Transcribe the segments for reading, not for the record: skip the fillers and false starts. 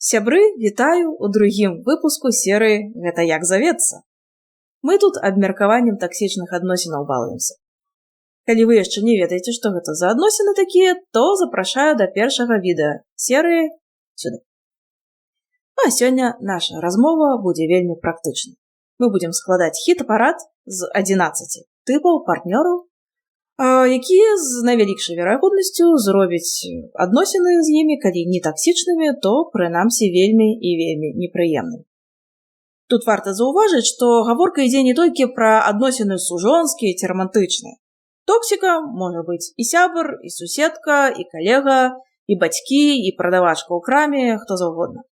Сябры, вітаю ў другім выпуску серыі «Гэта як завецца». Мы тут абмеркаваннем таксічных адносінаў балуемся. Калі вы яшчэ не ведаеце, што гэта за адносіны такія, то запрашаю да першага відэа серыі сюды. А сёння наша размова будзе вельмі практычнай. Мы будзем складаць хіт-парад з 11 тыпаў партнёраў, якія з найвялікшай верагоднасцю зробяць адносіны з імі, калі не таксічнымі, то прынамсі вельмі і вельмі непрыемнымі. Тут варта заўважыць, што гаворка ідзе не толькі пра адносіны сужонскія ці рамантычныя. Токсіка можа быць і сябар, і суседка, і калега, і бацькі, і прадавачка ў краме, хто заўгодна.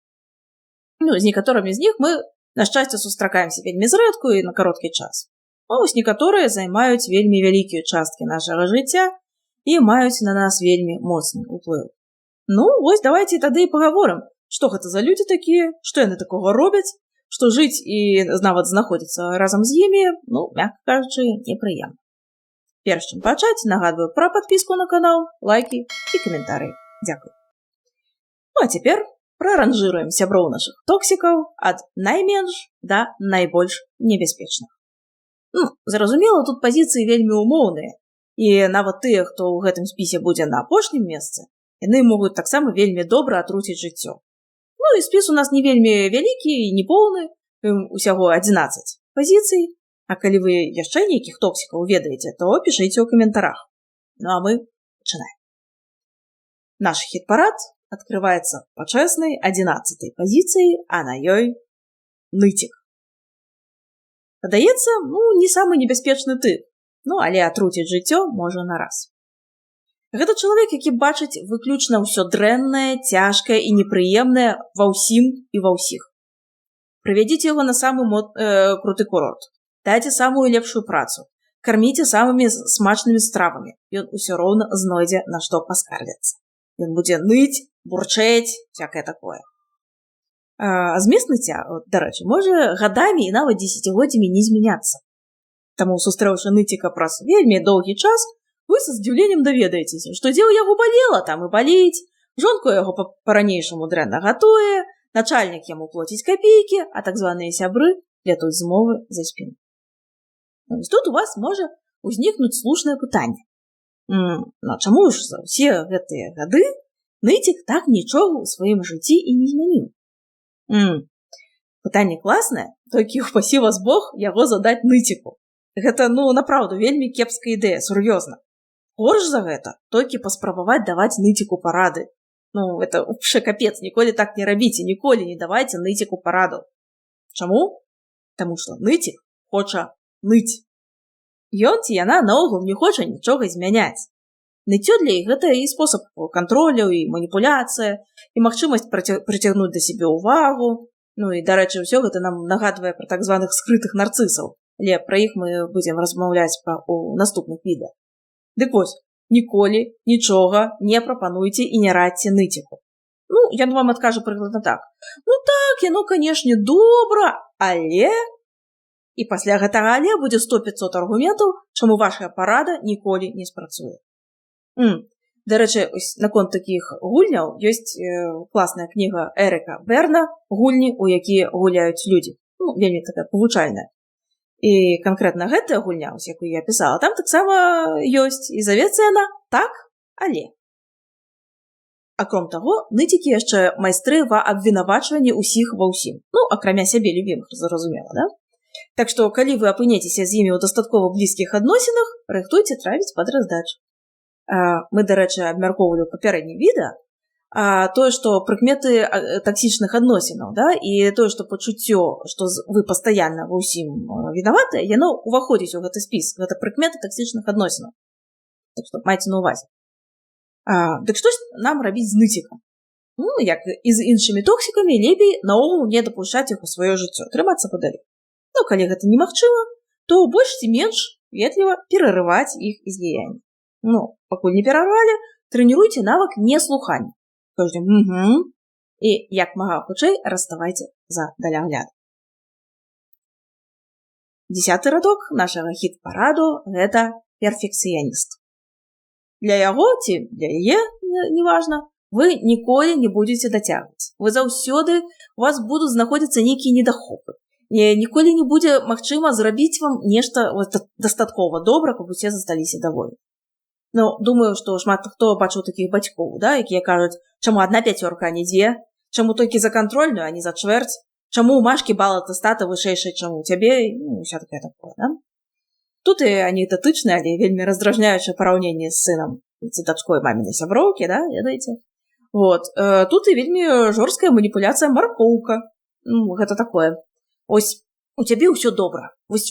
З некаторымі з іх мы, на шчасце, сустракаемся вельмі зрэдку і на кароткі час. А вось некаторыя займаюць вельмі вялікія часткі нашага жыцця і маюць на нас вельмі моцны ўплыў. Вось давайце тады і пагаворым, што гэта за людзі такія, што яны такога робяць, што жыць і нават знаходзіцца разам з імі, мякка кажучы, непрыемна. Перш чым пачаць, нагадваю пра падпіску на канал, лайкі і каментарыі. Дзякуй. А цяпер праранжыруем сяброў нашых токсікаў ад найменш да найбольш небяспечных. Зразумела, тут пазіцыі вельмі умоўныя, і нават тыя, хто ў гэтым спісе будзе на апошнім месцы, яны могуць таксама вельмі добра атруціць жыццё. І спіс у нас не вельмі вялікі і не поўны, усяго 11 пазіцый, а калі вы яшчэ нейкіх токсікаў ведаеце, то пішыце ў каментарах. А мы пачынаем. Наш хіт-парад адкрываецца пачэснай 11 пазіцыяй, а на ёй нытік. Падаецца, не самы небяспечны тып, але атруціць жыццё можа нараз. Гэта чалавек, які бачыць выключна ўсё дрэннае, цяжкае і непрыемнае ва ўсім і ва ўсіх. Прывядзіце яго на самы круты курорт, дайце самую лепшую працу, карміце самымі смачнымі стравамі, ён усё роўна знойдзе на што паскардзіцца. Ён будзе ныць, бурчэць, всякае такое. А змест ныцця, дарэчы, можа гадамі і нават дзесяцігоддзямі не змяняцца. Таму, сустрэўшы ныціка праз вельмі доўгі час, вы са здзіўленнем даведаецеся, што дзе ў яго балела, там і баліць, жонку яго па-ранейшаму дрэнна гатуе, начальнік яму плоціць капейкі, а так званыя сябры летуць змовы за спіну. Тут у вас можа ўзнікнуць слушнае пытанне. Чаму ж за ўсе гэтыя гады ныцік так нічога ў сваім жыцці і не змяніў? Пытанне класнае, толькі упасі вас Бог яго задаць ныціку. Гэта, направду, вельмі кепская ідэя, сур'ёзна. Горш за гэта, толькі паспрабаваць даваць ныціку парады. Это вообще капец, ніколі так не рабіце, ніколі не давайце ныціку параду. Чаму? Таму што ныцік хоча ныць. Ён ці яна наогул не хоча нічога змяняць. Ныццё для іх гэта і спосаб кантролю, і маніпуляцыя, і магчымасць прыцягнуць да сябе ўвагу. І, дарэчы, ўсё гэта нам нагадвае пра так званых скрытых нарцысаў. Але пра іх мы будзем размаўляць у наступных відэа. Дык вось, ніколі нічога не прапануйце і не радзьце ныціку. Ён вам адкажа прыкладна так. Так, яно, канешне, добра, але... І пасля гэтага але будзе 100-500 аргументаў, чаму ваша парада ніколі не спрацуе. Дарэчы, наконт такіх гульняў ёсць класная кніга Эріка Берна «Гульні, у якія гуляюць людзі». Вельмі такая павучальная. І канкрэтна гэтая гульня, якую я пісала, там таксама ёсць і завецца яна «так, але». Акром таго, ныцікі яшчэ майстры ва абвінавачванні ўсіх ва ўсім. Акрамя сябе любімых, зразумела, да? Так што, калі вы апынецеся з імі ў дастаткова блізкіх адносінах, рыхтуйце травіць пад раздачу. Мы, дарэчы, абмяркоўвалі ў папярэднім відэа тое, што прыкметы таксічных адносінаў, і тое, што пачуццё, што вы пастаянна ва ўсім вінаватыя, яно ўваходзіць у гэты спіс, гэта прыкметы таксічных адносінаў. Так што майце на ўвазе. Дык што нам рабіць з ныцікам? Як і з іншымі токсікамі, лепей наогул не дапушчаць іх у сваё жыццё, трымацца падалей. Калі гэта немагчыма, то больш ці менш ветліва перарываць іх ізліянне. Пакуль не перарвалі, трэніруйце навык неслухання. Кажуце і як мага хутчэй расставайце за далягляд. 10-й радок нашага хіт-параду гэта перфекцыяніст. Для яго ці для яе, неважна, Вы ніколі не будете дацягваць. Вы заўсёды, у вас будуць знаходзіцца нейкія недахопы. Ніколі не будзе магчыма зрабіць вам нешта дастаткова добра, каб усе засталіся даволі. Ну, думаю, што шмат хто бачыў такіх бацькоў, да, якія кажуць, чаму 1 пяцёрка, а не 2, чаму толькі за кантрольную, а не за чвэрць, чаму у Машкі бал атэстата вышэйшы, чаму у цябе, ну, ўсё такое такое, да? Тут і анекдотычнае, але вельмі раздражняючае параўненне з сынам ці дачкой мамінай сяброўкі, да, ведаеце? Вот. Тут і вельмі жорсткая маніпуляцыя маркоўка. Ну, гэта такое. Ось, у цябе ўсё добра. Вось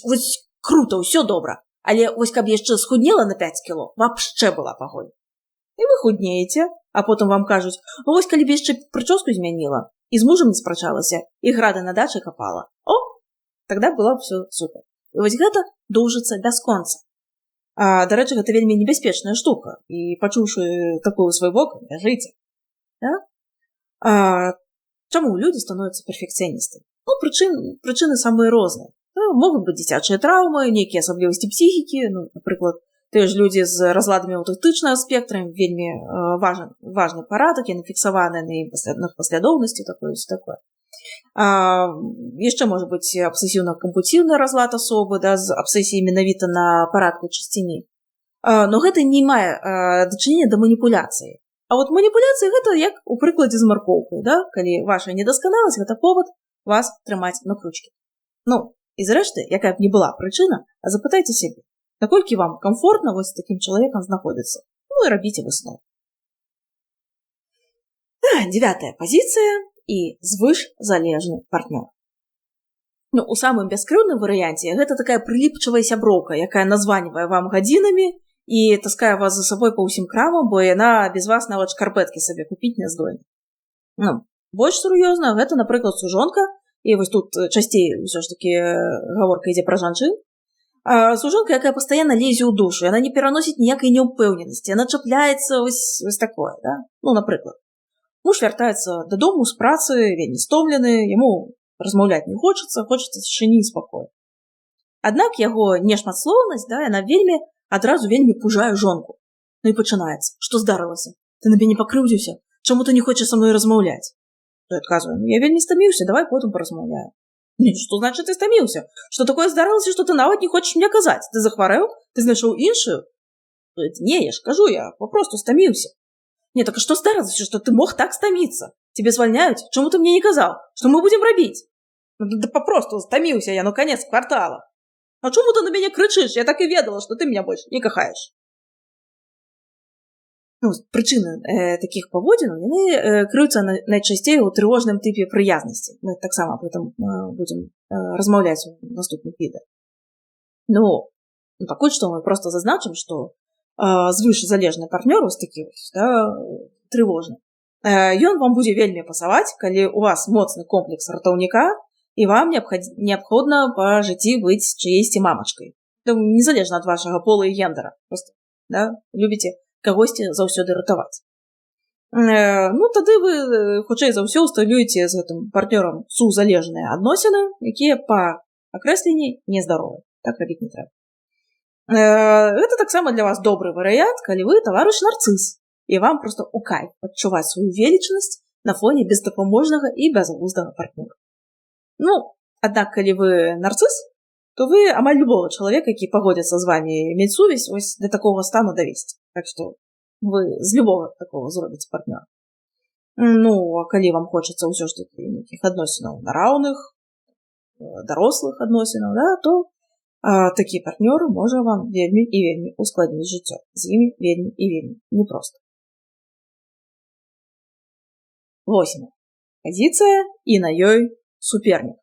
круто, ўсё добра. Але вось каб яшчэ схуднела на 5 кіло, вообще была пагонь. І вы худнееце, а потым вам кажуць, вось калі б яшчэ прычоску змяніла, і з мужам не спрачалася, і грады на дачы капала. О, тогда было б ўсё супер. І вось гэта доўжыцца бясконца. Дарэчы, гэта вельмі небяспечная штука. І пачуўшы такую свой бок, бяжыце. Да? Чаму людзі становяцца перфекцыяністамі? Ну, прычыны самыя розныя. Могуць быць дзіцячыя траўмы, нейкія асаблівасці псіхікі, ну, напрыклад, тыя ж людзі з разладамі аўтыстычнага спектра, вельмі важны парадак, яны фіксаваны на паслядоўнасці, такое. Яшчэ можа быць абсесіўна-кампульсіўны разлад асобы, да, з абсесіяй менавіта на парадку чысціні. Но гэта не мае дачынення да маніпуляцыі. А вот маніпуляцыі гэта як у прыкладзе з маркоўкай, да? Калі ваша недасканаласць, гэта повод вас трымаць на кручкі. Ну, і зрэшты, якая б не была прычына, запытайце сябе, наколькі вам комфортна вось з такім чалавекам знаходзіцца. Ну і рабіце высновы. 9-я пазіцыя і звышзалежны партнёр. Ну, у самым бяскрыўным варыянце гэта такая прыліпчывая сяброўка, якая названівае вам гадзінамі і таскае вас за сабой па ўсім крамам, бо яна без вас нават шкарпэткі сабе купіць не здольна. Ну, больш сур'ёзна, гэта, напрыклад, сужонка, і вось тут часцей ўсё ж такі гаворка ідзе пра жанчын. Сужонка, якая пастаянна лезе ў душу, яна не пераносіць ніякай няўпэўненасці, яна чапляецца вось такое, да? Ну, напрыклад, муж вяртаецца дадому з працы, вельмі стомлены, яму размаўляць не хочацца цішыні і спакою. Аднак яго нешматслоўнасць, да, яна адразу вельмі пужае жонку. Ну і пачынаецца. Што здарылася? Ты на мяне пакрыўдзіўся? Чаму ты не хочаш са мной размаўляць? Я адказваю, я вельмі стаміўся, давай потым паразмаўляю. Што значыць ты стаміўся? Што такое здарылася, што ты нават не хочаш мне казаць? Ты захварэў? Ты знайшоў іншую? Не, я ж кажу, я папросту стаміўся. Не, так а што здарылася, што ты мог так стаміцца? Тебе звальняюць? Чаму ты мне не казаў? Што мы будзем рабіць? Да папросту стаміўся я, канец квартала. А чому ты на мяне крычыш? Я так і ведала, што ты меня больш не кахаеш. Ну, прычыны такіх паводзінаў, яны крыюцца найчасцей у трывожным тыпе прыязнасці. Мы таксама аб гэтым будзем размаўляць у наступных відэах. Ну, пакуль што мы проста зазначым, што звышзалежны партнёр вось такі вось, да, трывожны. Ён вам будзе вельмі пасаваць, калі у вас моцны комплекс ратаўніка, і вам неабходна па жыцці быць чыейсьці мамачкай. Незалежна ад вашага пола і гендера. Просто, да, любіце кагосьці заўсёды ратаваць. Ну, тады вы, хутчэй за ўсё, усталюеце з гэтым партнёрам сузалежныя адносіны, якія па акрэсленні нездаровыя. Так рабіць не трэба. Гэта таксама для вас добры варыянт, калі вы таварыш нарцыс, і вам проста у кайф адчуваць сваю велічнасць на фоне бездапаможнага і бязглуздага партнёра. Ну, аднак, калі вы нарцыс, то вы амаль любого чалавека, які пагодзіцца з вамі мець сувязь, ось да такога стану давесці. Так што вы з любого такого зробіце партнёра. Ну, а калі вам хочацца ўсё ж такі нейкіх адносінаў на раўных, дарослых адносінаў, да, то такі партнёр можа вам вельмі і вельмі ускладніць жыццё. З імі вельмі і вельмі непроста. 8-я пазіцыя і на ёй супернік.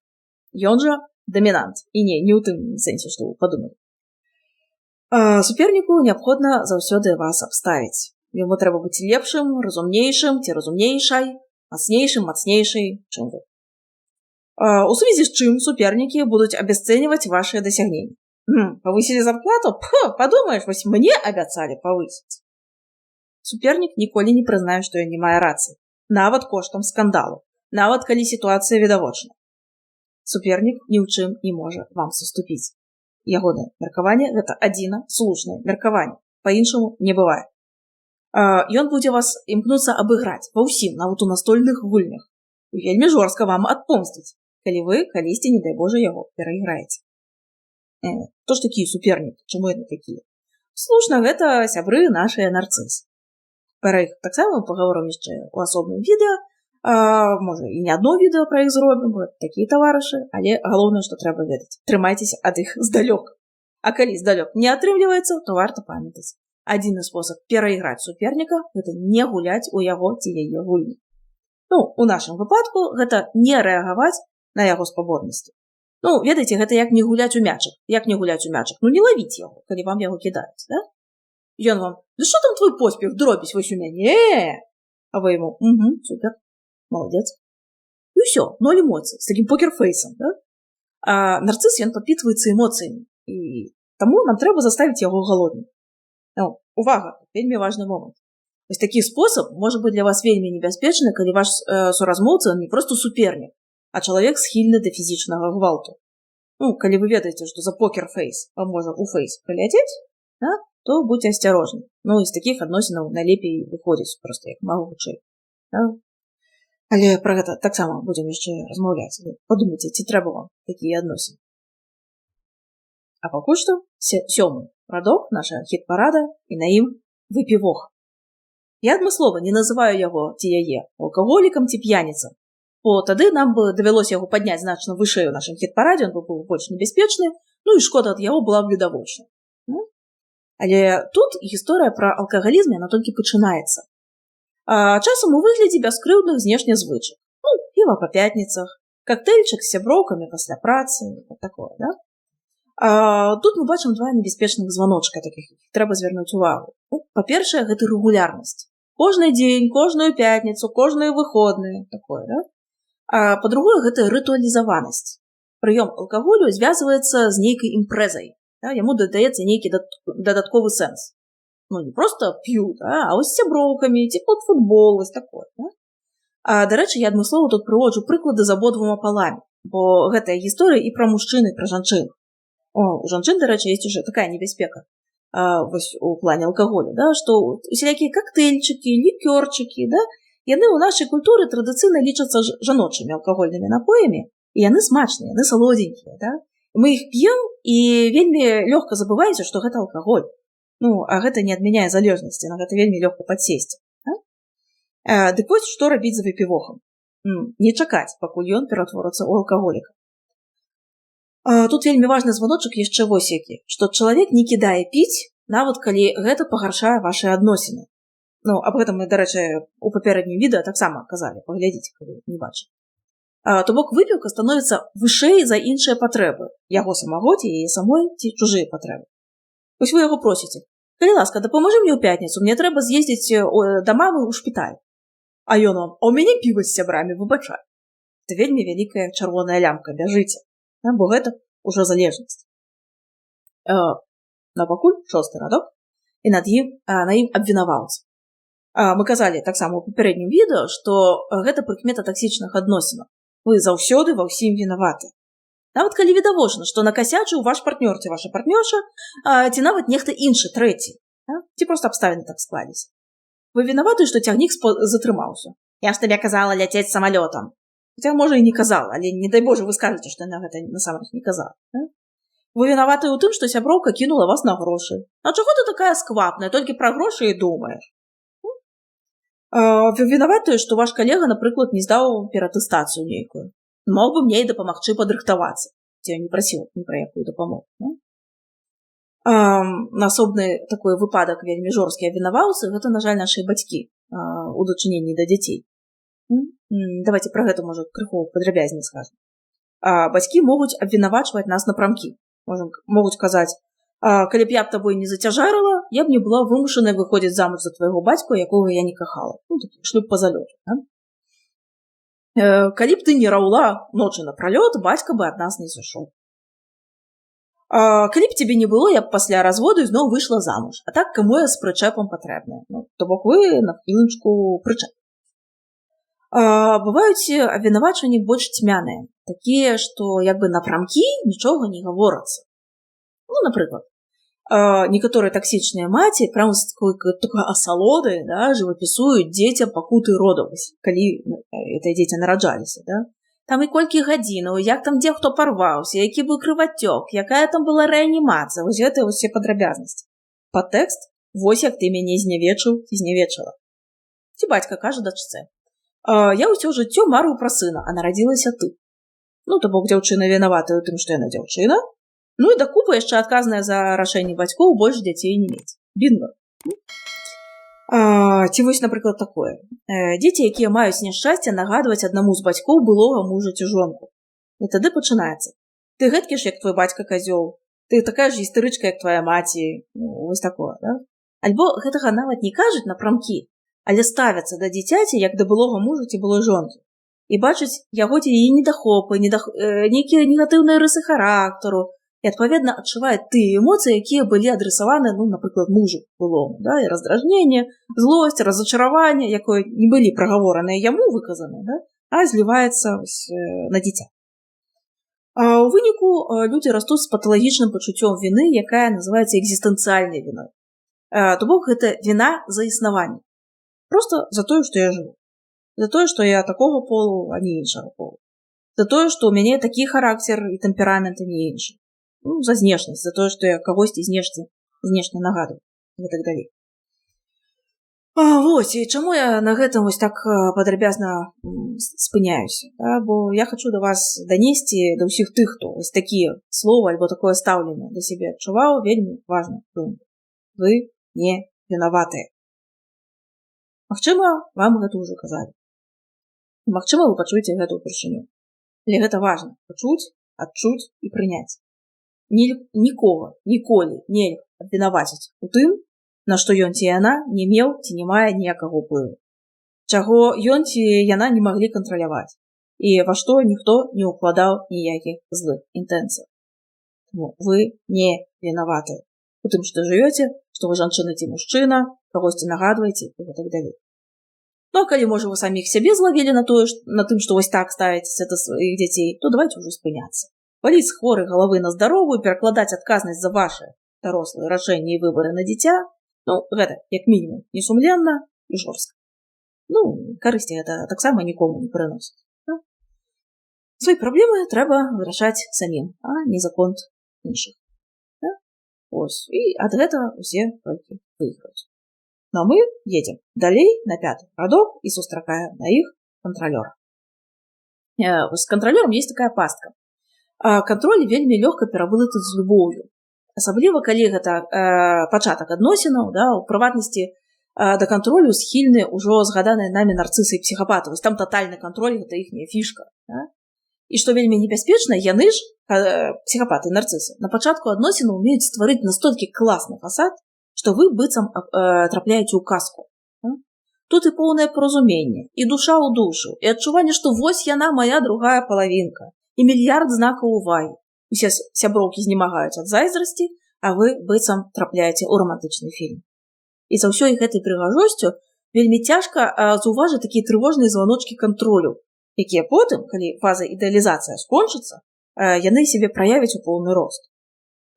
Ён жа дамінант. І не ў тым сэнсе, што вы падумалі. Суперніку неабходна заўсёды вас абставіць. Яму трэба быць лепшым, разумнейшым ці разумнейшай, мацнейшай, чым вы. У сувязі з чым супернікі будуць абясцэньваць вашыя дасягненні. Павысілі зарплату? Падумаеш, вось мне абяцалі павысіць. Супернік ніколі не прызнае, што ён не мае рацыі. Нават коштам скандалу. Нават калі сітуацыя відавочная. Супернік ні ў чым не можа вам саступіць. Ягонае меркаванне – гэта адзіна слушнае меркаванне. Па-іншаму не бывае. Ён будзе вас імкнуцца абыграць ва ўсім, нават у настольных гульнях. І вельмі жорстка вам адпомсціць, калі вы калісьці, не дай Божа, яго перайграеце. Хто ж такія супернікі? Чаму яны такія? Слушна, гэта сябры нашыя нарцысы. Пра іх таксама пагаворым яшчэ ў асобным відэа. Можа, і не адно відэо пра іх зробім, бо такія таварышы, але галоўнае, што трэба ведаць. Трымайцеся ад іх здалёк. А калі здалёк не атрымліваецца, то варта памятаць. Адзіны спосаб перайграць суперніка – гэта не гуляць у яго ці яе гульні. У нашым выпадку гэта не рэагаваць на яго спаборніцтвы. Ведаеце, гэта як не гуляць у мячык. Як не гуляць у мячык? Не лавіць яго, калі вам яго кідаюць, да? Ён вам: «Да што там твой поспех дробіць вось у мяне?» А вы яму: «Супер, молодец». І ўсё, 0 эмоцый, з такім покерфейсом, да? А нарцыс, ён падпітваецца эмоцыямі. І таму нам трэба заставіць яго галодным. Увага, вельмі важны момант. Вось такі спосаб можа быць для вас вельмі небяспечны, калі ваш суразмоўца не проста супернік, а чалавек схільны да фізічнага гвалту. Калі вы ведаеце, што за покер-фейс вам можа у фейс прыляцець, да, то будьце асцярожны. З такіх адносінаў найлепей выходзіць проста як мага хутчэй. Да? Але пра гэта таксама будзем яшчэ размаўляць. Падумайце, ці трэба вам такія адносіны. А пакуль што 7-й радок, наша хіт-парада, і на ім выпівоха. Я адмыслова не называю яго ці яе алкаголікам ці п'яніцам, бо тады нам бы давялося яго падняць значна вышэй у нашым хіт-парадзе, ён бы быў больш небяспечны, і шкода ад яго была б відавочна. Але тут гісторыя пра алкагалізм, яна толькі пачынаецца. Часам у выглядзе бяскрыўдных знешне звычак. Піва па пятніцах, коктейльчык з сяброўкамі пасля працы, такое, да? Тут мы бачым 2 небяспечных званочка такіх, трэба звярнуць увагу. Па-першае, гэта рэгулярнасць. Кожны дзень, кожную пятніцу, кожныя выходныя, такое, да? Па-другое, гэта рытуалізаванасць. Прыём алкаголю звязваецца з нейкай імпрэзай, да? Яму дадаецца нейкі дадатковы сэнс. Не проста п'ю, да? А ось з сяброўкамі, ці пад футбол, ось такое, да? Дарэчы, я адмыслова тут прыводжу прыклады з абодвума паламі, бо гэтая гісторыя і пра мужчын, і пра жанчын. У жанчын, дарэчы, ёсць уже такая небяспека вось у плане алкаголю, да, што усялякія коктейльчыкі, лікёрчыкі, да, яны ў нашай культуры традыцыйна лічацца жаночымі алкагольнымі напоямі, і яны смачныя, яны салодзенькія, да. Мы іх п'ем і вельмі лёгка забываеце, што гэта алкаголь. А гэта не адмяняе залежнасці, на гэта вельмі лёгка падсесці. Да? Дык вось, што рабіць з выпівохам? Не чакаць, пакуль ён ператворыцца ў алкаголіка. Тут вельмі важны званочак яшчэ вось які, што чалавек не кідае піць, нават калі гэта пагаршае вашы адносіны. Аб гэтым мы, дарэчы, у папярэднім відэа таксама казалі, паглядзіце, калі не бачыце. То бок выпіўка становіцца вышэй за іншыя патрэбы, яго самого ці яе самой, ці чужыя патрэбы. Вось вы яго просіце: «Калі ласка, дапамажы мне ў пятніцу, мне трэба з'ездзіць да мамы ў шпіталь». А ён вам: «А ў мяне піва з сябрамі, выбачай». Гэта вельмі вялікая чырвоная лямка, бяжыце. Бо гэта ўжо залежнасць. Пакуль 6-й радок, і на ім абвінаваўца. Мы казалі таксама ў папярэднім відэо, што гэта прыкмета таксічных адносінаў. Вы заўсёды ва ўсім вінаваты. Нават калі відавочна, што накасячыў ваш партнёр ці ваша партнёрша, ці нават нехта іншы, трэці, ці проста абставіны так складзіся. Вы вінаваты, што цягнік затрымаўся. Я ж табе казала ляцець самалётам. Хаця, можа, і не казала, але не дай Божа, вы скажаце, што яна гэта насамрэч не казала. Вы вінаваты ў тым, што сяброўка кінула вас на грошы. А чаго ты такая сквапная, толькі пра грошы і думаеш? Вы вінаваты, што ваш калега, напрыклад, не здаў ператэстацыю нейкую. Мог бы мне і дапамагчы падрыхтавацца. Ці я не прасіла ні пра якую дапамогу. На асобны такой выпадак вельмі жорсткія вінаваўцы, гэта, на жаль, нашы бацькі у дачыненні да дзяцей. Давайте пра гэта, можа, крыху падрабязней скажам. Бацькі могуць абвінавачваць нас напрамкі. Могуць казаць: «Калі б я б табой не зацяжарыла, я б не была вымушаная выходзіць замуж за твайго бацьку, якога я не кахала». Такі шлюб па залёту. «Калі б ты не раўла ночы напралёт, бацька бы ад нас не сышоў. Калі б цябе не было, я б пасля разводу зноў выйшла замуж. А так, каму я з прычэпам патрэбная? То бок вы на хвілінчку прычэп». Бываюць абвінавачванні больш цьмяныя, такія, што як бы напрамкі нічога не гаворацца. Напрыклад, Некаторыя таксічныя маці прямо з такой асалодай, да, жывапісуюць дзецям пакуты родаў, калі гэтыя дзеці нараджаліся, да. Там і колькі гадзінаў, як там дзе хто парваўся, які быў крывацёк, якая там была рэанімацыя, вось гэтыя ўсе падрабязнасці. Падтэкст: вось як ты мяне знявечыў ці знявечыла. Ці бацька кажа дачцэ: я ўсё жыццё марыў пра сына, а нарадзілася ты. Ну, то бок дзяўчына вінаватая ў тым, што яна дзяўчына. Ну і дакупа яшчэ адказная за рашэнне бацькоў больш дзяцей не мець. Бінга. Ці вось, напрыклад, такое. Дзеці, якія маюць няшчасце нагадваць аднаму з бацькоў былога мужа ці жонку. І тады пачынаецца: ты гэткі ж, як твой бацька казёл, ты такая ж істэрычка, як твая маці. Ну, вось такое, да? Альбо гэтага нават не кажуць напрамкі, але ставяцца да дзіцяці, як да былога мужа ці былой жонкі. І бачаць яго ці яе недахопы, нейкія негатыўныя рысы характару, і, адпаведна, адчуваюць тыя эмоцыі, якія былі адресаваны, ну, напрыклад, мужу былому, да, і раздражненне, злосць, разачараванне, якое не былі прагавораныя яму выказаны, да, а зліваецца на дзіця. У выніку людзі растуць з паталагічным пачуццём віны, якая называецца экзістэнцыяльнай віной. То бок гэта віна за існаванне. Проста за тое, што я жыву. За тое, што я такога полу, а не іншага полу. За тое, што ў мяне такі характар і тэмперамент, а не іншы. Ну, за знешнасць, за тое, што я кагосьці знешне нагадваю і так далей. Вось, і чаму я на гэтым вось так падрабязна спыняюся? Да? Бо я хачу да вас данесці да ўсіх тых, хто вось такія словы альбо такое стаўленне да сябе адчуваў, вельмі важна. Вы не вінаватыя. Магчыма, вам гэта ўжо казалі. Магчыма, вы пачуеце гэта ўпершыню. Але гэта важна — пачуць, адчуць і прыняць. Нікога, ніколі нельга абвінаваціць у тым, на што ён ці яна не меў ці не мае ніякага ўплыву. Чаго ён ці яна не маглі кантраляваць. І ва што ніхто не ўкладаў ніякіх злых інтэнцый. Таму вы не вінаватыя у тым, што жывёце, што вы жанчына ці мужчына, кагосьці нагадваеце і так далей. Ну, а калі, можа, вы саміх сябе злавілі на тым, што вось так ставіцеся да сваіх дзяцей, то давайте ўжо спыняцца. Валіць з хворай галавы на здаровую, перакладаць адказнасць за вашы дарослыя рашэнні і выбары на дзіця, ну, гэта, як мінімум, несумленна і жорстка. Ну, карысці гэта таксама нікому не прыносіць. Да? Свае праблемы трэба вырашаць самім, а не за конт іншых. Да? Ось, і ад гэтага усе толькі выйграюць. Ну, а мы едзем далей на 5-й радок і сустракаем на іх кантралёра. З кантралёрам есть такая пастка. Кантроль вельмі лёгка пераблытаць з любоўю. Асабліва, калі гэта пачатак адносінаў, да, у прыватнасці да кантролю схільны ўжо згаданыя намі нарцысы і псіхапаты. Вось там татальны кантроль — гэта іхняя фішка. Да? І што вельмі небяспечна, яны ж, псіхапаты і нарцысы, на пачатку адносінаў умеюць стварыць настолькі класны фасад, што вы быццам трапляеце ў казку. Да? Тут і поўнае паразуменне, і душа ў душу, і адчуванне, што вось яна моя другая палавінка, і мільярд знакаў увагі. Усе сяброўкі знемагаюць ад зайздрасці, а вы быццам трапляеце ў рамантычны фільм. І за ўсёй гэтай прыгажосцю вельмі цяжка заўважыць такія трывожныя званочкі кантролю, якія потым, калі фаза ідэалізацыя скончыцца, яны сябе праявяць у поўны рост.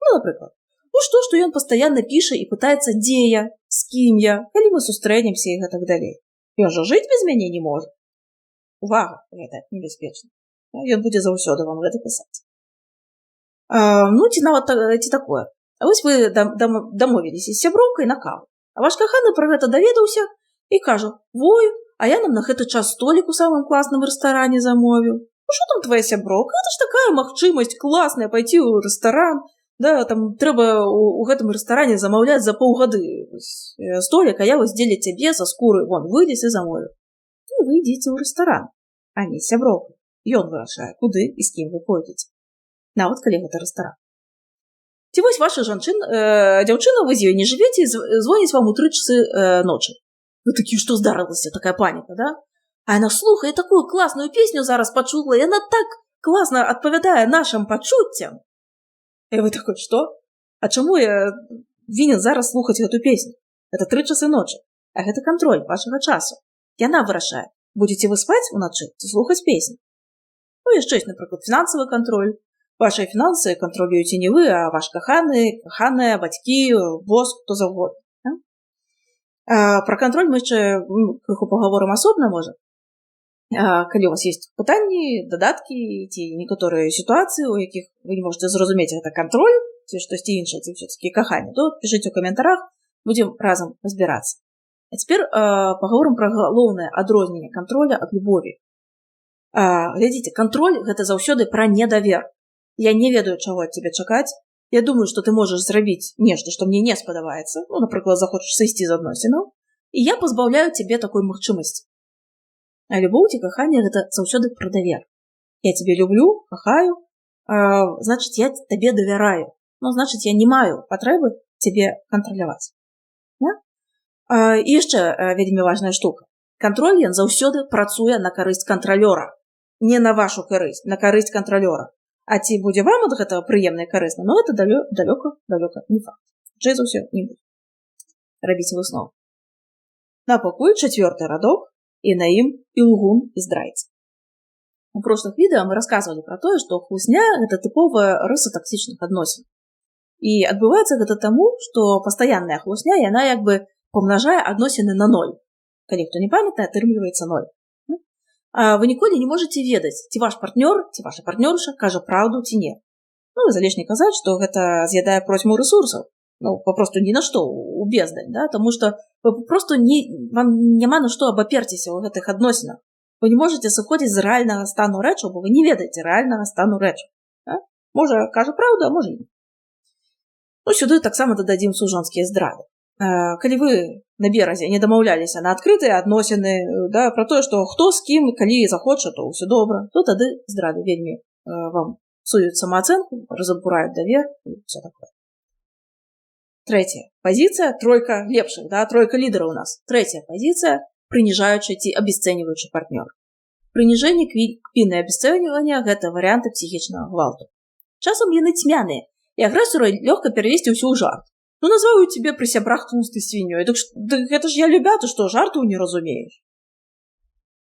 Ну, напрыклад, што ён пастаянна піша і пытаецца, дзе я, з кім я, калі мы сустрэнемся і гэтак далей. Ён жа жыць без мяне не можа. Увага, гэта небяспечна. Ён будзе заўсёды вам гэта пісаць. Ну, ці нават ці такое. А вось вы дамовіліся з сяброўкай на каву. А ваш каханы пра гэта даведаўся і кажа: «Вой, а я нам на гэты час столік у самым класным рэстаране замовіў. Ну, што там твая сяброўка? Гэта ж такая магчымасць класная пайти ў рэстаран. Да, там трэба у гэтым рэстаране замаўляць за паўгады столік, а я вось дзеля цябе са скуры вон выйдзеш і замовіў». Ну, вы ідзіце ў рэстаран, а не з сяброўкай. Ён вырашае, куды і з кім вы пойдзеце. Нават калі гэта рэстаран. Ці вось ваша дзяўчына, вы з ёй не жывеце, звоніць вам у 3 часы ночы. Вы такі, што здарылася, такая паніка, да? А яна слухае такую класную песню зараз пачула, і яна так класна адпавядае нашым пачуццям. І вы такой, што? А чаму я вінен зараз слухаць гэту песню? Гэта 3 часы ночы, а гэта кантроль вашага часу. Яна вырашае, будзеце вы спаць уначы ці слухаць песню. Ну, яшчэ ёсць, напрыклад, фінансавы кантроль. Ваши фінансы кантролюеце не вы, а ваш каханы, каханая, бацькі, босс, хто заўгодна. Пра кантроль мы яшчэ крыху пагаворым асобна, можа. Калі у вас есть пытанні, дадаткі ці некаторыя сітуацыі, у якіх вы не можаце зразумець гэта кантроль, ці штосьці іншае, ці ўсё-такі каханне, то пішыце ў каментарах, будзем разам разбірацца. А цяпер пагаворым пра галоўнае адрозненне кантроля ад любові. Глядзіце, кантроль гэта заўсёды пра недавер. Я не ведаю, чаго ад цябе чакаць. Я думаю, што ты можаш зрабіць нешта, што мне не спадабаецца. Ну, напрыклад, захочаш сысці з адносінаў. І я пазбаўляю цябе такой магчымасці. А любоў ці каханне гэта заўсёды пра давер. Я цябе люблю, кахаю, значыць, я табе давяраю. Ну, значыць, я не маю патрэбы цябе кантраляваць. І яшчэ вельмі важная штука. Кантроль ён заўсёды працуе на карысць кантралёра. Не на вашу карысць, на карысць кантралёра. А ці будзе вам ад гэтага прыемна і карысна, но гэта далёка не факт. Хутчэй за ўсё не будзе. Рабіце высновы. На пакуль 4-й радок, і на ім ілгун і здрайца. У прошлых відэа мы расказвалі пра тое, што хлусня – гэта тыповая рыса таксічных адносін. І адбываецца гэта таму, што пастаянная хлусня, яна як бы памнажае адносіны на 0. Калі хто не памятае, атрымліваецца 0. Вы ніколі не можаце ведаць, ці ваш партнёр, ці ваша партнёрша кажа праўду ці не. Ну, залішне казаць, што гэта з'ядае процьму рэсурсаў. Ну, папросту ні на што, у бездань, да? Таму што вы папросту вам няма на што абаперціся ў гэтых адносінах. Вы не можаце сыходзіць з рэальнага стану рэчаў, бо вы не ведаеце рэальнага стану рэчаў. Да? Можа, кажа праўду, а можа не. Ну, сюды таксама дададзім сужонскія здрады. Калі вы на беразе не дамаўляліся на адкрытыя адносіны, да, пра тое, што хто з кім, калі захоча, то ўсё добра, то тады здрады вельмі вам псуюць самаацэнку, разабураюць давер і ўсё такое. Трэцяя пазіцыя, тройка лепшых, да, тройка лідараў у нас. Трэцяя пазіцыя, прыніжаючы ці абесцэньваючы партнёр. Прыніжэнне, кпіннае абесцэньванне – гэта варыянты псіхічнага гвалту. Часам яны цьмяныя, і агрэсору лёгка перавесці ўсё ў жарт. Ну, называю тебе при сябрах толстой свиньей. Так это ж я любя, ты что, жарту не разумеешь?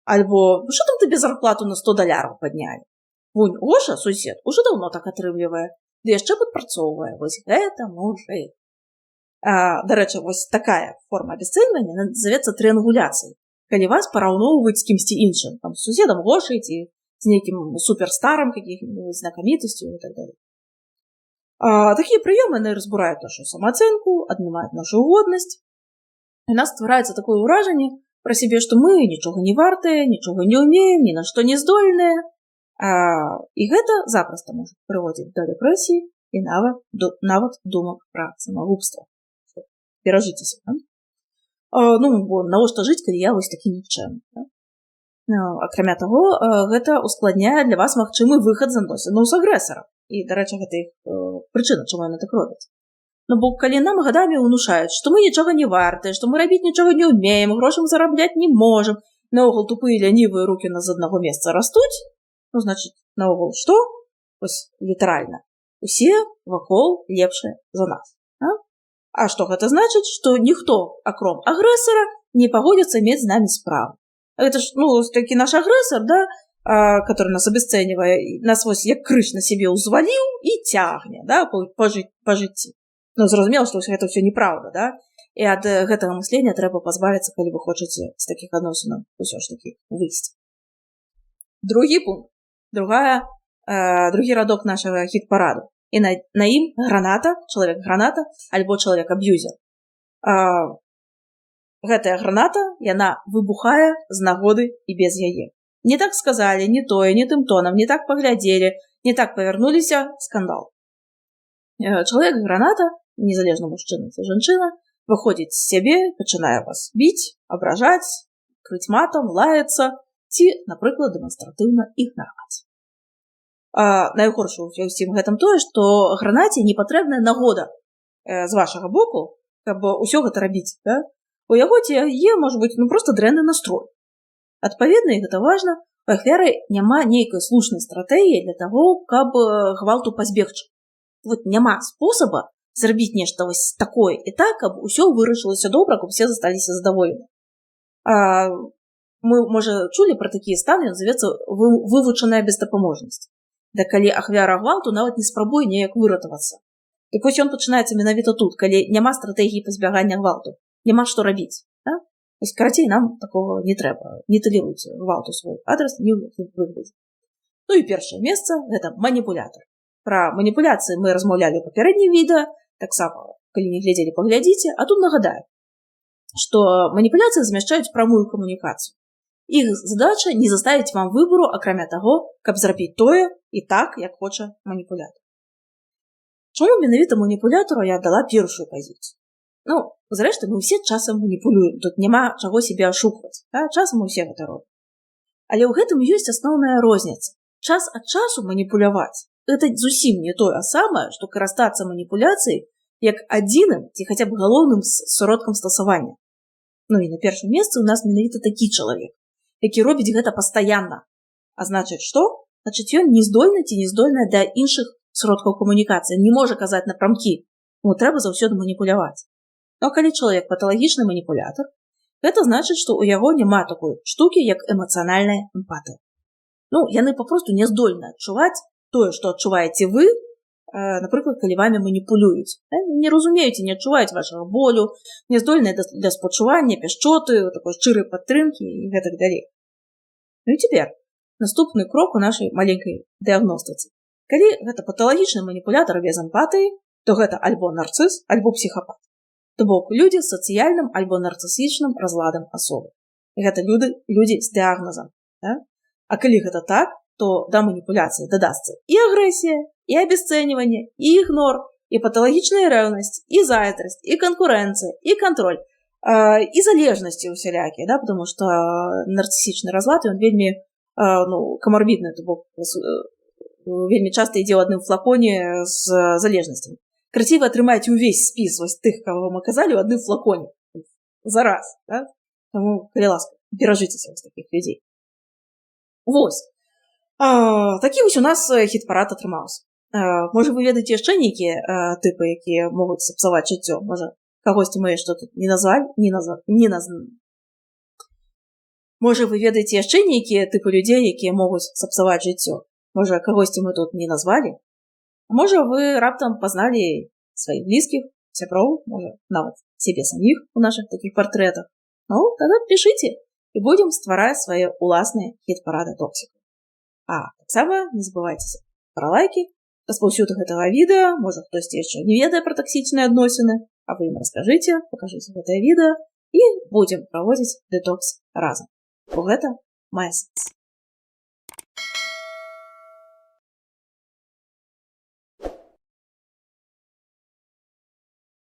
Альбо, что там тебе зарплату на $100 подняли? Вунь, Гоша, сусед, уже давно так атрымлівае. Ды яшчэ падпрацоўвае. Вось гэта мужик. Да рэчы, вось такая форма абесцэньвання называецца трыангуляцыяй. Калі вас параўноўваюць з кімсьці іншым, там, з суседам Гошай ці з нейкім суперстарам, каких-нибудь знакамітасцю і так далее. Такія прыёмы яны разбураюць нашу самаацэнку, аднімаюць нашу годнасць. У нас ствараецца такое ўражанне пра сябе, што мы нічога не вартыя, нічога не ўмеем, ні на што не здольныя. І гэта запросто можа прыводзіць да дэпрэсіі і нават думак пра самагубства. Перажыцеся, да? Ну, бо навошта жыць, калі я вось такі нікчэмны, да? Акрамя таго, гэта ускладняе для вас магчымы выхад з адносінаў з агрэсарам. І, дарэчы, гэта іх прычына, чаму яны так робяць. Ну, бо калі нам гадамі ўнушаюць, што мы нічога не вартыя, што мы рабіць нічога не ўмеем, грошам зарабляць не можам, наогул тупыя лянівыя рукі нас з аднаго месца растуць, ну, значыць, наогул што? Вось, літаральна. Усе вакол лепшыя за нас. А што гэта значыць? Што ніхто, акром агрэсара, не пагодзіцца мець з намі справу. Гэта ж, ну, такі наш агрэсар, да, который нас абесцэньвае, нас вось як крыш на сябе ўзваліў і цягне, да, па жыцці. Ну, зразумела, што гэта ўсё неправда, да? І ад гэтага мыслення трэба пазбавіцца, калі вы хочаце з такіх адносінаў усё ж такі выйсці. Другі пункт. Другі радок нашага хіт-параду. І на ім граната, чалавек-граната, альбо чалавек-аб'юзер. Гэтая граната, яна выбухае з нагоды і без яе. Не так сказалі, не тое, не тым тонам, не так паглядзелі, не так павярнуліся, скандал. Чалавек-граната, незалежна мужчына ці жанчына, выходзіць з сябе, пачынае вас біць, абражаць, крыць матам, лаяцца ці, напрыклад, дэманстратыўна ігнараваць. Найгоршае ў усім гэтым тое, што гранаце не патрэбная нагода з вашага боку, каб усё гэта рабіць, да? У яго ці яе, можа быць, ну, проста дрэнны настрой. Адпаведна, і гэта важна, у ахвяры няма нейкай слушнай стратэгіі для таго, каб гвалту пазбегчы. Вот няма спосаба зрабіць нешта вось такое і так, каб усё вырашылася добра, каб усе засталіся задаволены. Мы, можа, чулі пра такія станы, ён завецца вывучаная бездапаможнасць. Да калі ахвяра гвалту нават не спрабуе неяк выратавацца. Так вось ён пачынаецца менавіта тут, калі няма стратэгіі пазбягання гвалту, няма што рабіць. Да? Вось, карацей, нам такого не трэба, не талеруйце гвалту свой адрас ні ў якім выглядзе. Ну і першае месца – гэта маніпулятар. Пра маніпуляцыі мы размаўлялі ў папярэднім відэа, таксама, калі не глядзелі, паглядзіце, а тут нагадаю, што маніпуляцыі змяшчаюць прамую камунікацыю. Іх задача не заставіць вам выбару, акрамя таго, каб зрабіць тое і так, як хоча маніпулятар. Чаму менавіта маніпулятару я дала першую пазіцыю? Ну, зрэшты, мы ўсе часам маніпулюем, тут няма чаго сябе ашукваць, да? Часам мы ўсе гэта робім. Але ў гэтым ёсць асноўная розніца. Час ад часу маніпуляваць – гэта зусім не тое самае, што карыстацца маніпуляцыяй як адзіным ці хаця б галоўным сродкам стасавання. Ну і на першым месцы ў нас менавіта такі чалавек, які робіць гэта пастаянна. А значыць, што? Значыць, ён не здольны ці не здольная да іншых сродкаў камунікацыі, не можа казаць напрамкі. Ну, трэба заўсёды маніпуляваць. Ну, а калі чалавек паталагічны маніпулятар, гэта значыць, што ў яго няма такой штукі, як эмацыянальная эмпатыя. Ну, яны папросту не здольны адчуваць тое, што адчуваеце вы, напрыклад, калі вамі маніпулююць. Не разумеюць і не адчуваюць вашага болю, не здольныя для спачування, пяшчоты, такой шчырай падтрымкі і гэтак далей. Ну і цяпер наступны крок у нашай маленькай дыягностыцы. Калі гэта паталагічны маніпулятар без эмпатыі, то гэта альбо нарцыс, альбо псіхапат. То бок людзі з сацыяльным альбо нарцысічным разладам асобы. І гэта людзі з дыягназам. Да? А калі гэта так, то да маніпуляцыі дадасца і агрэсія, і абесцэньванне, і ігнор, і паталагічная рэўнасць, і зайздрасць, і канкурэнцыя, і кантроль, і залежнасці усялякія, да? Потому што нарцысічны разлад, ён вельмі камарбідны, то бок вельмі часта ідзе ў адным флаконе з залежнасцямі. Карацей, вы атрымаеце ўвесь спіс вось тых, каго вам аказалі, ў адным флаконе. Зараз. Да? Таму, калі ласка, беражыцеся з такіх людзей. Вось. Такі вось у нас хіт-парад атрымаўся. Можа, вы ведаеце яшчэ нейкія тыпы, якія могуць сапсаваць жыццё? Можа, кагосьці мы што тут не назвалі? Можа, вы ведаеце яшчэ нейкія тыпы людзей, якія могуць сапсаваць жыццё? Можа, кагосьці мы тут не назвалі? Можа, вы раптам пазналі сваіх блізкіх, сяброў, можа, нават сябе саміх у нашых такіх партрэтах. Ну, тады пішыце і будзем ствараць свае ўласныя хіт-парады токсікаў. А таксама не забывайце пра лайкі, распаўсюд гэтага відэа, можа, хтосьці яшчэ не ведае пра таксічныя адносіны, а вы ім раскажыце, пакажыце гэтае відэа і будзем праводзіць дэтокс разам. Бо гэта мае сэнс.